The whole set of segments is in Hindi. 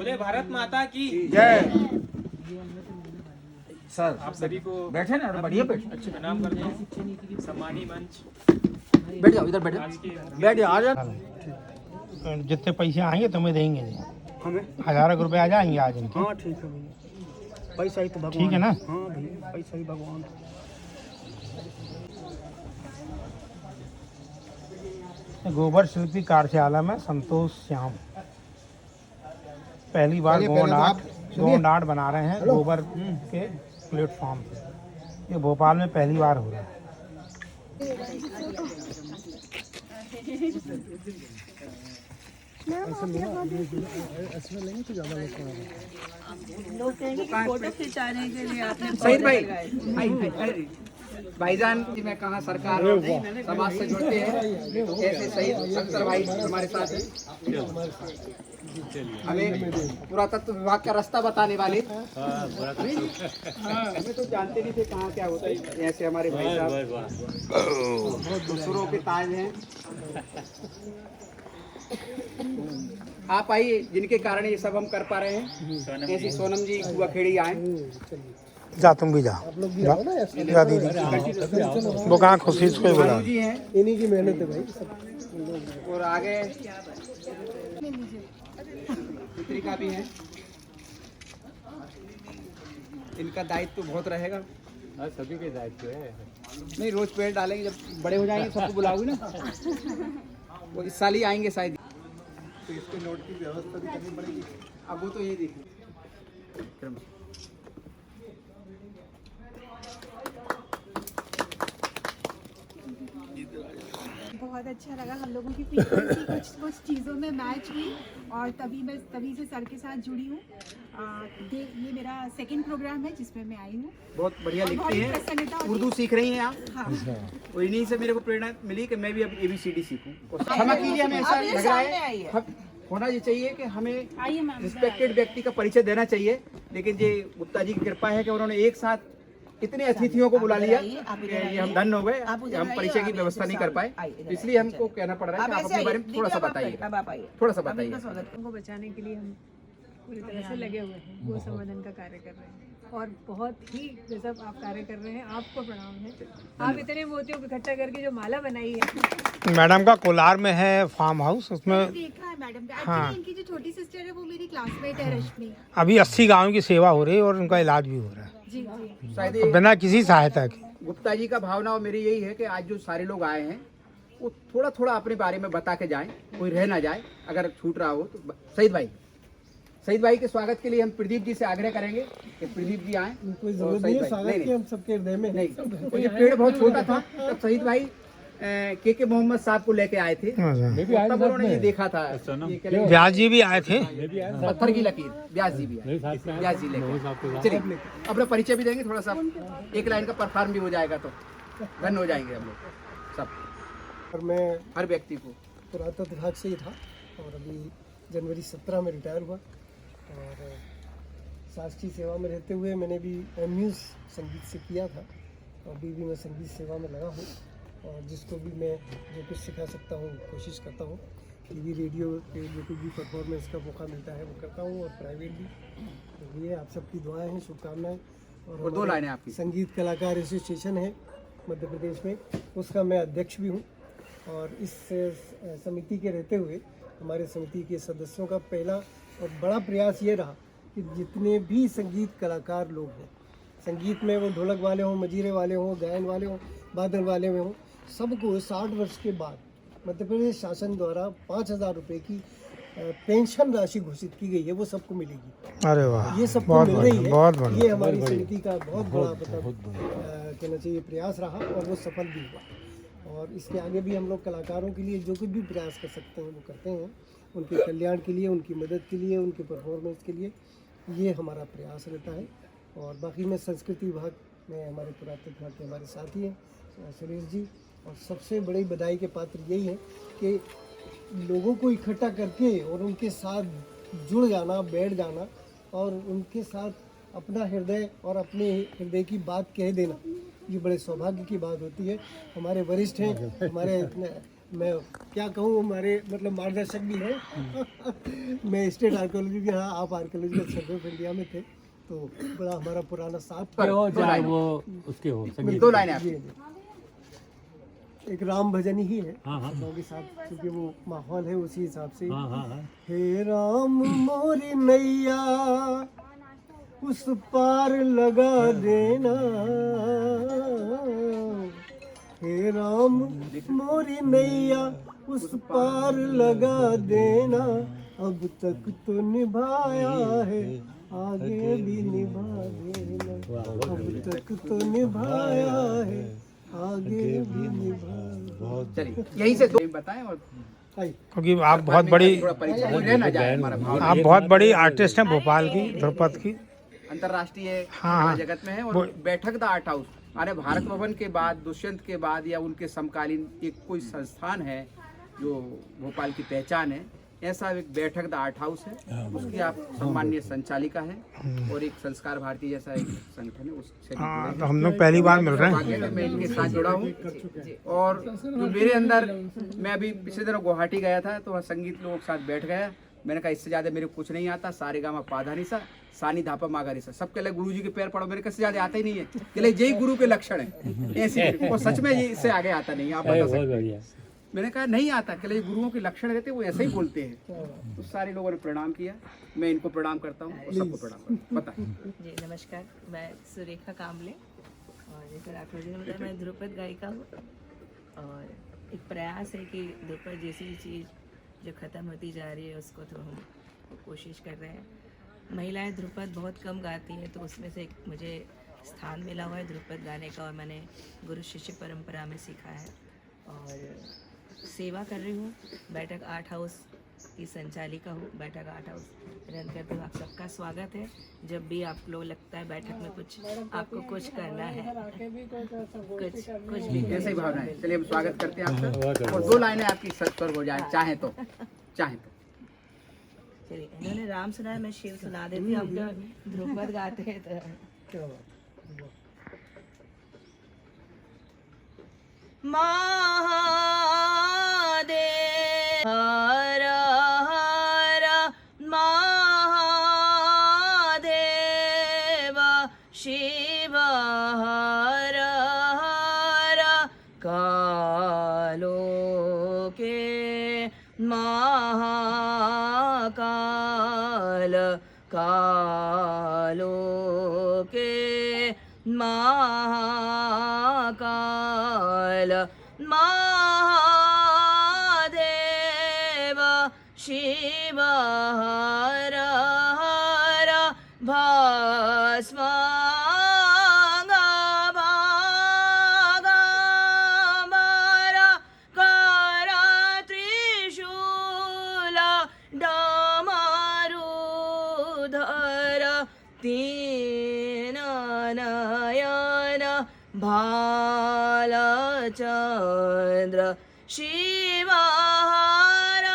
बोले भारत माता की जय। सर आप सभी को बैठे ना, बढ़िया बैठे, अच्छे प्रणाम करते हैं। सम्मानी मंच बैठ जाओ, इधर बैठ आज के बैठ जाओ, आ जाओ। जितने पैसे आएंगे तुम्हें देंगे जी। हमें 1000 रुपए आ जाएंगे आज इनके। हाँ ठीक है भैया, पैसा ही तो भगवान। ठीक है ना? हाँ भैया, पैसा ही भगवान। गोबर शिल्पी कार्यशाला में संतोष श्याम पहली बार गोंड आर्ट बना रहे हैं गोबर के प्लेटफॉर्म पे। ये भोपाल में पहली बार हो रहा है। फोटो खिंचाने के लिए आपने सईद भाई, भाईजान जी में कहा सरकार और समाज से जुड़ते हैं, ऐसे सही शंकर भाई हमारे साथ हैं। हमें पुरातत्व विभाग का रास्ता बताने वाले। हमें तो जानते नहीं थे कहाँ क्या होता है। ऐसे हमारे भाई साहब बहुत दूसरों के ताज हैं। आप आइए, जिनके कारण ये सब हम कर पा रहे हैं। ऐसी सोनम जी कुआखेड़ी आए। जा तुम भी जा जा दीदी, वो कहाँ खुशी को बोला। जी हैं, इन्हीं की मेहनत है भाई। और आगे पत्रिका भी है। इनका दायित्व बहुत रहेगा। सभी के दायित्व है। नहीं, रोज पेड़ डालेंगे, जब बड़े हो जाएंगे सबको बुलाओगे ना। वो इस साल ही आएंगे शायद। तो इसके नोट की व्यवस्था भी करनी पड़ेगी। अब वो तो ये देखिए। बहुत अच्छा लगा, हम लोगों की फ्रीक्वेंसी कुछ चीज़ों में मैच हुई और तभी से सर के साथ जुड़ी हूँ। ये मेरा सेकंड प्रोग्राम है जिसमें मैं आई हूँ। बहुत बढ़िया और लिखती बहुत प्रसन्नता हैं, होती उर्दू सीख रही हैं आप। हाँ। और इन्हीं से मेरे को प्रेरणा मिली कि मैं भी अब ABCD सीखूं। और क्षमा कीजिए, हमें ऐसा लग रहा है होना ये चाहिए कि हमें रिस्पेक्टेड व्यक्ति का परिचय देना चाहिए। लेकिन ये गुप्ता जी की कृपा है कि उन्होंने एक साथ इतने अतिथियों को बुला लिया कि ये हम धन्य हो गए। हम परिचय की व्यवस्था नहीं कर पाए, इसलिए हमको कहना पड़ रहा है कि आप अपने बारे में थोड़ा सा बताइए, थोड़ा सा बताइए। को बचाने के लिए हम पूरी तरह से लगे हुए हैं, गो संवर्धन का कार्य कर रहे हैं और बहुत ही गजब आप कार्य कर रहे हैं। आपको प्रणाम है। आप इतने मोतियों को इकट्ठा करके जो माला बनाई है। मैडम का कोलार में है फार्म हाउस, उसमें देखा है मैडम का। हाँ। एक्चुअली इनकी जो छोटी सिस्टर है वो मेरी क्लासमेट है, रश्मि अभी 80 गाँव की सेवा हो रही है और उनका इलाज भी हो रहा है जी। जी शायद ये बिना किसी सहायता के। गुप्ता जी का भावना और मेरी यही है कि आज जो सारे लोग आए हैं वो थोड़ा थोड़ा अपने बारे में बता के जाएं, कोई रह ना जाए। अगर छूट रहा हो तो सईद भाई के स्वागत के लिए हम प्रदीप जी से आग्रह करेंगे कि प्रदीप जी आए। कोई जरूरत नहीं है स्वागत की, हम सबके हृदय में नहीं, वो ये पेड़ बहुत छोटा था तब शहीद भाई के मोहम्मद साहब को लेके आए थे, तब उन्होंने ये देखा था। ये व्यास जी भी आए थे। पत्थर की लकीर, व्यास जी भी आए, व्यास जी लेके। चलिए अपना परिचय भी देंगे, थोड़ा सा एक लाइन का परफॉर्म भी हो जाएगा तो धन्य हो जाएंगे हम लोग सब। और मैं हर व्यक्ति को पुरातत्व विभाग से ही था और अभी जनवरी 17 में रिटायर हुआ। और शासकीय सेवा में रहते हुए मैंने भी MUs संगीत से किया था और अभी भी मैं संगीत सेवा में लगा हूँ। और जिसको भी मैं जो कुछ सिखा सकता हूँ कोशिश करता हूँ। TV रेडियो पे जो कुछ भी परफॉर्मेंस का मौका मिलता है वो करता हूँ और प्राइवेट भी। तो ये आप सबकी दुआएं हैं, शुभकामनाएं। और 2 लाइनें आपकी। संगीत कलाकार एसोसिएशन है मध्य प्रदेश में, उसका मैं अध्यक्ष भी हूँ। और इस समिति के रहते हुए हमारे समिति के सदस्यों का पहला और बड़ा प्रयास ये रहा कि जितने भी संगीत कलाकार लोग हैं, संगीत में वो ढोलक वाले हों, मजीरे वाले हों, गायन वाले हों, बादल वाले में हों, सबको 60 वर्ष के बाद मध्य प्रदेश शासन द्वारा 5000 रुपये की पेंशन राशि घोषित की गई है, वो सबको मिलेगी। अरे वाह, ये सबको मिल रही है। बहुत बढ़िया। ये हमारी समिति का बहुत बड़ा कहना चाहिए प्रयास रहा और वो सफल भी हुआ। और इसके आगे भी हम लोग कलाकारों के लिए जो कुछ भी प्रयास कर सकते हैं वो करते हैं, उनके कल्याण के लिए, उनकी मदद के लिए, उनके परफॉर्मेंस के लिए, ये हमारा प्रयास रहता है। और बाकी मैं संस्कृति विभाग में हमारे पुरातत्व विभाग के हमारे साथी हैं सुरेश जी। और सबसे बड़ी बधाई के पात्र यही है कि लोगों को इकट्ठा करके और उनके साथ जुड़ जाना, बैठ जाना और उनके साथ अपना हृदय और अपने हृदय की बात कह देना, ये बड़े सौभाग्य की बात होती है। हमारे वरिष्ठ हैं, हमारे मैं क्या कहूँ, हमारे मतलब मार्गदर्शक भी हैं। मैं स्टेट आर्कियोलॉजी के, हाँ आप आर्कियोलॉजिकल सर्वे ऑफ इंडिया में थे, तो बड़ा हमारा पुराना साथ हो चाहे वो उसके हो 2 लाइनें आपकी। एक राम भजन ही है लोगों के साथ, क्योंकि वो माहौल है उसी हिसाब से। हे राम मोरी नैया उस पार लगा देना, हे राम मोरी नैया उस पार लगा देना, अब तक तो निभाया है आगे भी निभा देना, अब तक तो निभाया है आगे भी निभा। चलिए यहीं से 2 बताएं और क्योंकि आप बहुत बड़ी थोड़ा परिचय हो ना जाए हमारा भाव। आप बहुत बड़ी आर्टिस्ट हैं भोपाल की, ध्रुपद की। अंतर्राष्ट्रीय हाँ। जगत में है और बैठक द आर्ट हाउस माने भारत भवन के बाद, दुष्यंत के बाद या उनके समकालीन एक कोई संस्थान है जो भोपाल की पहचान है, ऐसा एक बैठक द आर्ट हाउस है। उसकी आप सम्माननीय संचालिका है और एक संस्कार भारती जैसा एक संगठन है, उससे हाँ, तो हम लोग पहली बार मिल रहे हैं। मैं इनके साथ जुड़ा हूँ। और जो मेरे अंदर, मैं अभी पिछले दिनों गुवाहाटी गया था तो वहाँ संगीत लोगों के साथ बैठ गया। मैंने कहा इससे ज्यादा मेरे को कुछ नहीं आता, सारे गामा पाधानीसा सानी धापा मागारीसा, सबके लिए गुरु जी के पैर पड़ो, मेरे कैसे ज्यादा आता ही नहीं है। के लिए यही गुरु के लक्षण है ऐसे, और सच में ये इससे आगे आता नहीं है, आप बता सकते हैं। मैंने कहा नहीं आता, के लिए गुरुओं के लक्षण रहते वो ऐसे ही बोलते हैं। तो सारे लोगों ने प्रणाम किया, मैं इनको प्रणाम करता हूँ और सबको प्रणाम करता हूँ। बताएं जी नमस्कार, मैं सुरेखा कामले और जैसे राठौर जी ने बताया मैं ध्रुपद गायिका हूँ। और एक प्रयास है कि ध्रुपद जैसी चीज़ जो ख़त्म होती जा रही है उसको तो हम कोशिश कर रहे हैं। महिलाएं ध्रुपद बहुत कम गाती हैं, तो उसमें से एक मुझे स्थान मिला हुआ है ध्रुपद गाने का, और मैंने गुरु शिष्य परंपरा में सीखा है और सेवा कर रही हूँ। बैठक आर्ट हाउस की संचालिका हूँ। बैठक आर्ट हाउस रन करते हुए आप सबका स्वागत है। जब भी आप लोग लगता है बैठक में कुछ आपको कुछ करना है, कुछ भी ऐसा ही भावना है। चलिए हम स्वागत करते हैं आपका, और 2 लाइनें आपकी सत्वर हो जाए, चाहे तो। चलिए, इन्होंने राम सुना है, मैं शिव सुना देती हूँ। आपको ध्रुपद गाते हैं तो महादेव हर हर महादेव शिव हर हर कालो के महाकाल कालो के महाकाल महादेव शिव हर हर भस्म तीन नयन भालचंद्र शिव हर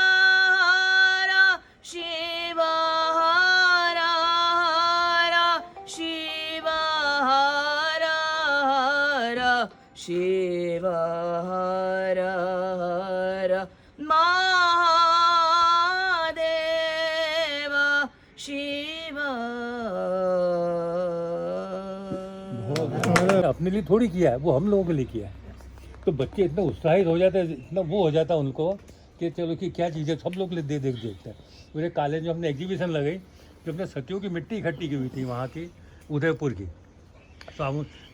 हर शिव हर हर शिव हर हर शिव हर हर महादेव शिव। अपने लिए थोड़ी किया है, वो हम लोगों के लिए किया है। तो बच्चे इतना उत्साहित हो जाते हैं, इतना वो हो जाता है उनको कि चलो कि क्या चीज़ है, सब लोग देखते हैं। पूरे कॉलेज में हमने एग्जीबिशन लगाई जो अपने सतियों की मिट्टी इकट्ठी की हुई थी वहाँ की, उदयपुर की।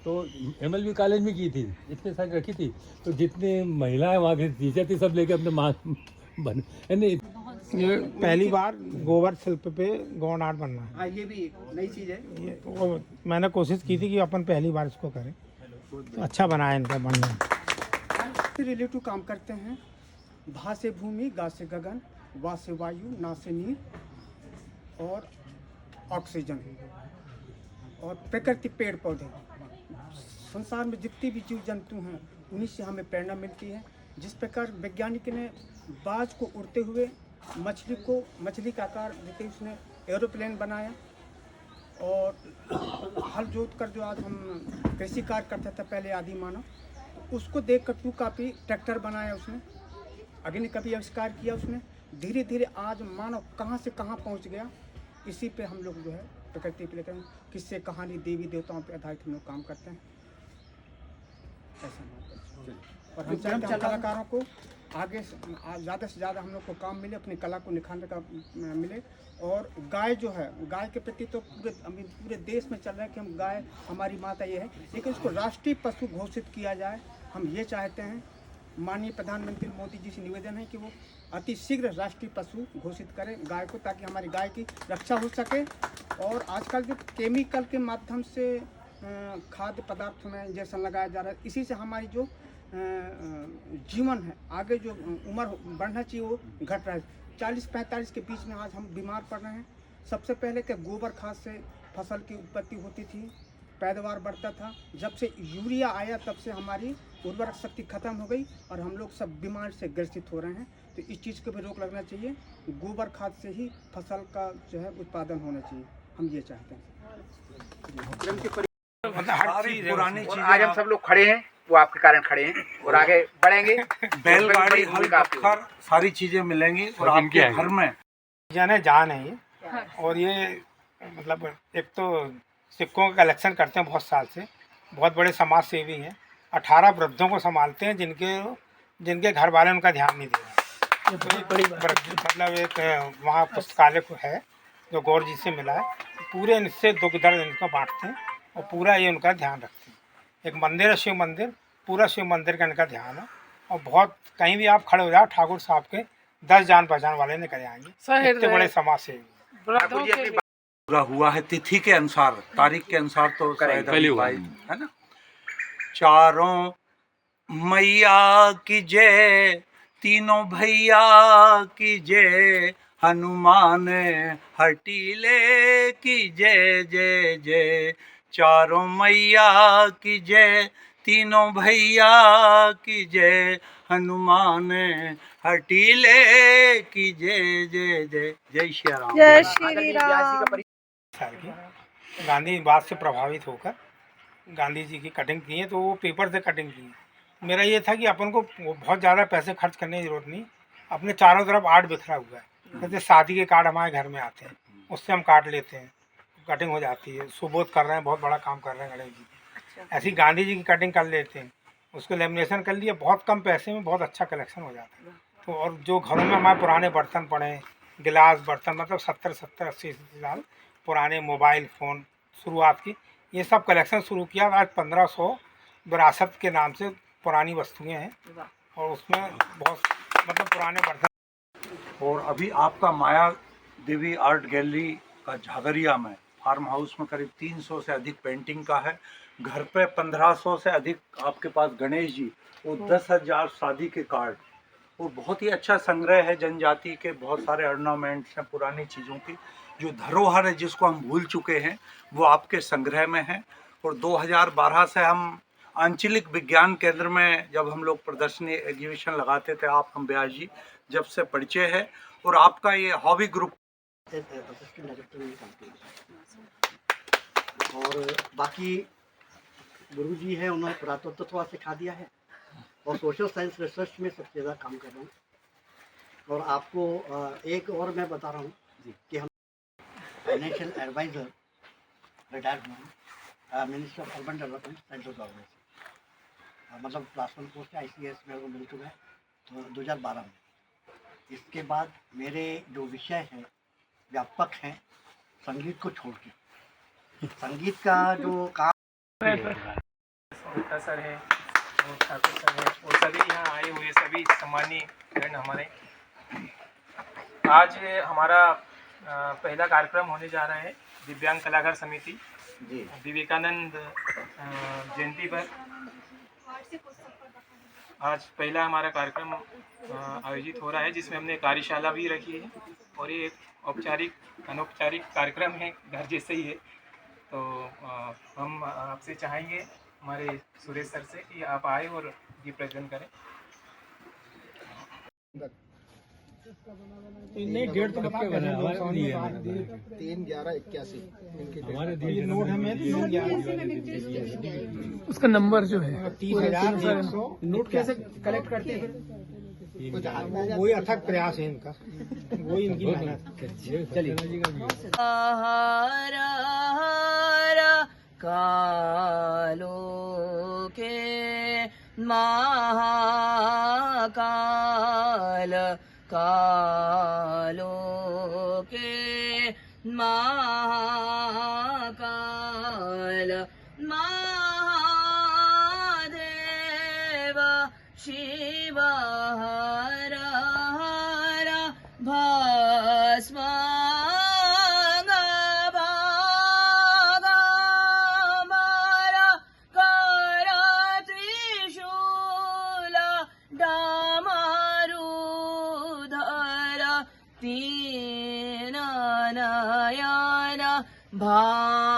तो MLB कॉलेज में की थी, इतने सारी रखी थी। तो जितनी महिलाएं वहाँ की टीचर थी सब लेके अपने माँ बन। ये पहली बार गोबर शिल्प पे गौंड आर्ट बनना है। हाँ, ये भी एक नई चीज़ है। ये मैंने कोशिश की थी कि अपन पहली बार इसको करें, तो अच्छा बनाया इनका बनना। रिलेटिव काम करते हैं। धा से भूमि, गा से गगन, वा से वायु, ना से नीर और ऑक्सीजन और प्रकृति पेड़ पौधे। संसार में जितने भी जीव जंतु हैं उन्हीं से हमें प्रेरणा मिलती है। जिस प्रकार वैज्ञानिक ने बाज को उड़ते हुए मछली का आकार देते उसने एरोप्लेन बनाया, और हल जोत कर जो आज हम कृषि कार्य करते थे पहले आदि मानव, उसको देख कर टू कापी ट्रैक्टर बनाया उसने। अग्नि का भी आविष्कार किया उसने। धीरे धीरे आज मानव कहाँ से कहाँ पहुँच गया। इसी पे हम लोग जो है प्रकृति पे लेकर किससे कहानी देवी देवताओं पे आधारित हम लोग काम करते हैं। ऐसा और हम चाहते हैं कलाकारों को आगे ज़्यादा से ज़्यादा हम लोग को काम मिले, अपनी कला को निखारने का मिले। और गाय जो है, गाय के प्रति तो पूरे देश में चल रहा है कि हम गाय हमारी माता ये है, लेकिन उसको राष्ट्रीय पशु घोषित किया जाए। हम ये चाहते हैं, माननीय प्रधानमंत्री मोदी जी से निवेदन है कि वो अति शीघ्र राष्ट्रीय पशु घोषित करें गाय को, ताकि हमारी गाय की रक्षा हो सके। और आजकल जो केमिकल के माध्यम से खाद्य पदार्थों में इंजेक्शन लगाया जा रहा है, इसी से हमारी जो जीवन है, आगे जो उम्र बढ़ना चाहिए वो घट रहा है। 40-45 के बीच में आज हम बीमार पड़ रहे हैं। सबसे पहले कि गोबर खाद से फसल की उत्पत्ति होती थी, पैदावार बढ़ता था। जब से यूरिया आया तब से हमारी उर्वरक शक्ति खत्म हो गई और हम लोग सब बीमार से ग्रसित हो रहे हैं। तो इस चीज़ को भी रोक लगना चाहिए। गोबर खाद से ही फसल का जो है उत्पादन होना चाहिए, हम ये चाहते हैं। पुरानी चीज़ आज हम सब लोग खड़े हैं, वो आपके कारण खड़े हैं और आगे बढ़ेंगे। बैलगाड़ी, हल, पत्थर, सारी चीजें मिलेंगी और आपके घर में जान है ये। और ये मतलब एक तो सिक्कों का कलेक्शन करते हैं बहुत साल से, बहुत बड़े समाज सेवी हैं। 18 वृद्धों को संभालते हैं जिनके घर वाले उनका ध्यान नहीं दे रहे। मतलब एक वहाँ पुस्तकालय है जो गौर जी से मिला है, पूरे इनसे दुख दर्द इनका बांटते हैं और पूरा ये उनका ध्यान रखते हैं। एक मंदिर है, शिव मंदिर, पूरा शिव मंदिर का इनका ध्यान है। और बहुत कहीं भी आप खड़े हो जाओ, ठाकुर साहब के 10 जान पहचान वाले निकल आएंगे। इतने बड़े समाज सेवी पूरा हुआ है तिथि के अनुसार, तारीख के अनुसार तो शायद है ना। चारों मैया की जय, तीनों भैया की जय, हनुमान हटीले की जय जय जय। चारों मैया की जय, तीनों भैया की जय, हनुमान हटीले की जय जय जय। जय श्री राम। जय श्री राम। गांधी बात से प्रभावित होकर गांधी जी की कटिंग की है, तो वो पेपर से कटिंग की है। मेरा ये था कि अपन को बहुत ज़्यादा पैसे खर्च करने की जरूरत नहीं, अपने चारों तरफ आर्ट बिखरा हुआ है। जैसे शादी के कार्ड हमारे घर में आते हैं, उससे हम काट लेते हैं, कटिंग हो जाती है। सुबोध कर रहे हैं, बहुत बड़ा काम कर रहे हैं गणेश जी। ऐसी गांधी जी की कटिंग कर लेते हैं, उसको लेमिनेशन कर लिए, बहुत कम पैसे में बहुत अच्छा कलेक्शन हो जाता है। तो और जो घरों में हमारे पुराने बर्तन पड़े हैं, गिलास बर्तन, मतलब 70-80 साल पुराने मोबाइल फ़ोन शुरुआत की, ये सब कलेक्शन शुरू किया। आज 1500 विरासत के नाम से पुरानी वस्तुएं हैं और उसमें बहुत मतलब पुराने बर्तन। और अभी आपका माया देवी आर्ट गैलरी का झागरिया में फार्म हाउस में करीब 300 से अधिक पेंटिंग का है। घर पे 1500 से अधिक आपके पास गणेश जी और 10,000 शादी के कार्ड और बहुत ही अच्छा संग्रह है। जनजाति के बहुत सारे ऑर्नामेंट्स हैं, पुरानी चीज़ों की जो धरोहर है जिसको हम भूल चुके हैं, वो आपके संग्रह में है। और 2012 से हम आंचलिक विज्ञान केंद्र में जब हम लोग प्रदर्शनी एग्जीबिशन लगाते थे, आप हम ब्यास जी जब से परिचय है। और आपका ये हॉबी ग्रुप और बाकी गुरु जी हैं, उन्होंने पुरातत्व सिखा दिया है और सोशल साइंस रिसर्च में सबसे ज़्यादा काम कर रहा हूँ। और आपको एक और मैं बता रहा हूँ कि हम फाइनेंशियल एडवाइज़र रिटायर्ड हुआ, minister of urban development central government से, मतलब क्लास 1 पोस्ट ICS मेरे को मिल चुका है तो 2012 में। इसके बाद मेरे जो विषय हैं व्यापक हैं, संगीत को छोड़ के संगीत का जो काम सर है और ठाकुर सर है और सभी यहाँ आए हुए सभी सम्मानीय गण हमारे। आज हमारा पहला कार्यक्रम होने जा रहा है दिव्यांग कलाकार समिति विवेकानंद जयंती पर। आज पहला हमारा कार्यक्रम आयोजित हो रहा है जिसमें हमने कार्यशाला भी रखी है और ये एक औपचारिक अनौपचारिक कार्यक्रम है, घर जैसे ही है। तो हम आपसे चाहेंगे हमारे सुरेश सर से कि आप आए और ये प्रेजेंट करें। नहीं, डेढ़ तो बता बना हमारे 3/11/81 नोट हमें 3/11 उसका नंबर जो है 30,100 नोट कैसे कलेक्ट करते हैं? वही अथक प्रयास है इनका, वही इनकी मेहनत। चलिए हर हर कालो के महाकाल कालो के महाकाल महादेव शिव हर हर भस्म तीन नयन भालचंद्र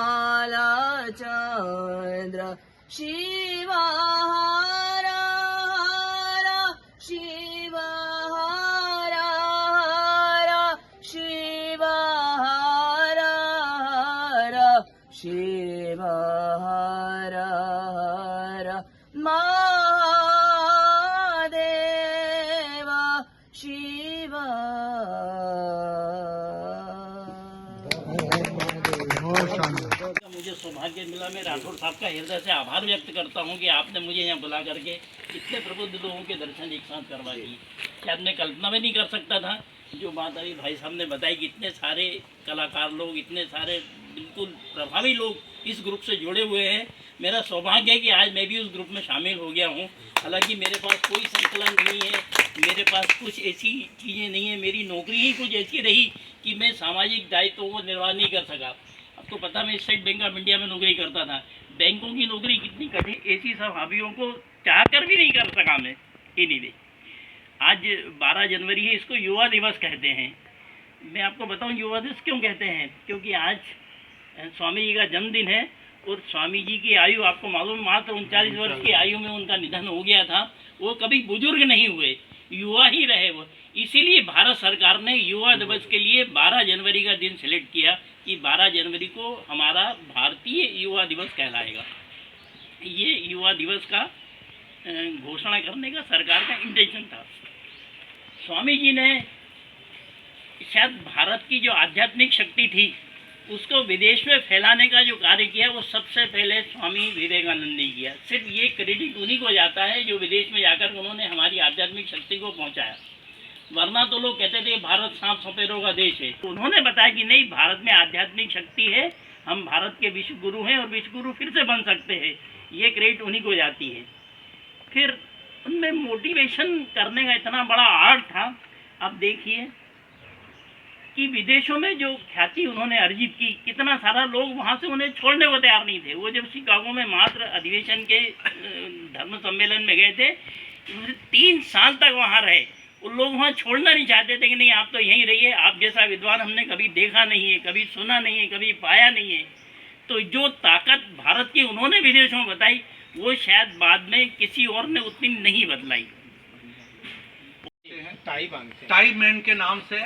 शिव हर हर शिव हर हर शिव हर हर शिव हर हर महादेव शिव। मुझे सौभाग्य मिला, मैं राठौर साहब का हृदय से आभार व्यक्त करता हूं कि आपने मुझे यहाँ बुला करके इतने प्रबुद्ध लोगों के दर्शन एक साथ करवा दिए। शायद मैं कल्पना में नहीं कर सकता था। जो बात अभी भाई साहब ने बताई कि इतने सारे कलाकार लोग, इतने सारे बिल्कुल प्रभावी लोग इस ग्रुप से जुड़े हुए हैं। मेरा सौभाग्य है कि आज मैं भी उस ग्रुप में शामिल हो गया हूँ। हालांकि मेरे पास कोई संकलन नहीं है, मेरे पास कुछ ऐसी चीज़ें नहीं है, मेरी नौकरी ही कुछ ऐसी रही कि मैं सामाजिक दायित्वों को निर्वाह नहीं कर सका। आपको पता, मैं स्टेट बैंक ऑफ इंडिया में नौकरी करता था। बैंकों की नौकरी कितनी कठिन, ऐसी सब हॉबियों को चाह कर भी नहीं कर सका मैं। एनीवे, आज 12 जनवरी है, इसको युवा दिवस कहते हैं। मैं आपको बताऊं युवा दिवस क्यों कहते हैं, क्योंकि आज स्वामी जी का जन्मदिन है और स्वामी जी की आयु आपको मालूम, मात्र 39 वर्ष की आयु में उनका निधन हो गया था। वो कभी बुजुर्ग नहीं हुए, युवा ही रहे वो। इसीलिए भारत सरकार ने युवा दिवस के लिए 12 जनवरी का दिन सिलेक्ट किया कि 12 जनवरी को हमारा भारतीय युवा दिवस कहलाएगा। ये युवा दिवस का घोषणा करने का सरकार का इंटेंशन था। स्वामी जी ने शायद भारत की जो आध्यात्मिक शक्ति थी उसको विदेश में फैलाने का जो कार्य किया वो सबसे पहले स्वामी विवेकानंद ने किया। सिर्फ ये क्रेडिट उन्हीं को जाता है जो विदेश में जाकर उन्होंने हमारी आध्यात्मिक शक्ति को पहुंचाया। वरना तो लोग कहते थे भारत सांप सपेरों का देश है। तो उन्होंने बताया कि नहीं, भारत में आध्यात्मिक शक्ति है, हम भारत के विश्व गुरु हैं और विश्व गुरु फिर से बन सकते हैं। ये क्रेडिट उन्हीं को जाती है। फिर उनमें मोटिवेशन करने का इतना बड़ा आर्ट था। अब देखिए कि विदेशों में जो ख्याति उन्होंने अर्जित की, कितना सारा लोग वहाँ से उन्हें छोड़ने को तैयार नहीं थे। वो जब शिकागो में मात्र अधिवेशन के धर्म सम्मेलन में गए थे, 3 साल तक वहाँ रहे। उन लोग वहाँ छोड़ना नहीं चाहते थे कि नहीं, आप तो यहीं रहिए, आप जैसा विद्वान हमने कभी देखा नहीं है, कभी सुना नहीं है, कभी पाया नहीं है। तो जो ताकत भारत की उन्होंने विदेशों में बताई, वो शायद बाद में किसी और ने उतनी नहीं बदलाई। टाई मैन के नाम से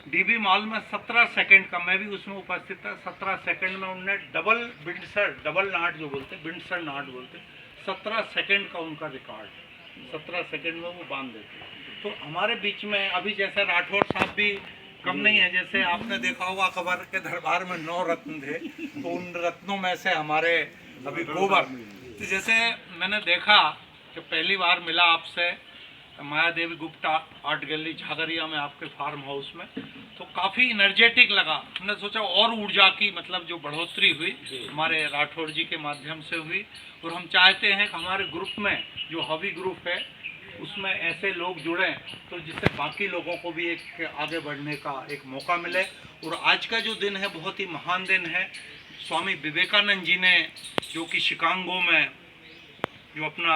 डीबी मॉल में 17 सेकंड का, मैं भी उसमें उपस्थित था, 17 सेकंड में उन्होंने डबल नाट जो बोलते, बिंडसर नाट बोलते, 17 सेकंड का उनका रिकॉर्ड, 17 सेकंड में वो बांध देते। तो हमारे बीच में अभी जैसे राठौर साहब भी कम नहीं है। जैसे आपने देखा होगा अकबर के दरबार में 9 रत्न थे, तो उन रत्नों में से हमारे अभी गोबर। तो जैसे मैंने देखा कि पहली बार मिला आपसे माया देवी गुप्ता आर्ट गैलरी झागरिया में, आपके फार्म हाउस में, तो काफ़ी एनर्जेटिक लगा। हमने सोचा और ऊर्जा की मतलब जो बढ़ोतरी हुई हमारे राठौर जी के माध्यम से हुई। और हम चाहते हैं कि हमारे ग्रुप में जो हॉबी ग्रुप है उसमें ऐसे लोग जुड़ें तो जिससे बाकी लोगों को भी एक आगे बढ़ने का एक मौका मिले। और आज का जो दिन है बहुत ही महान दिन है। स्वामी विवेकानंद जी ने जो कि शिकागो में जो अपना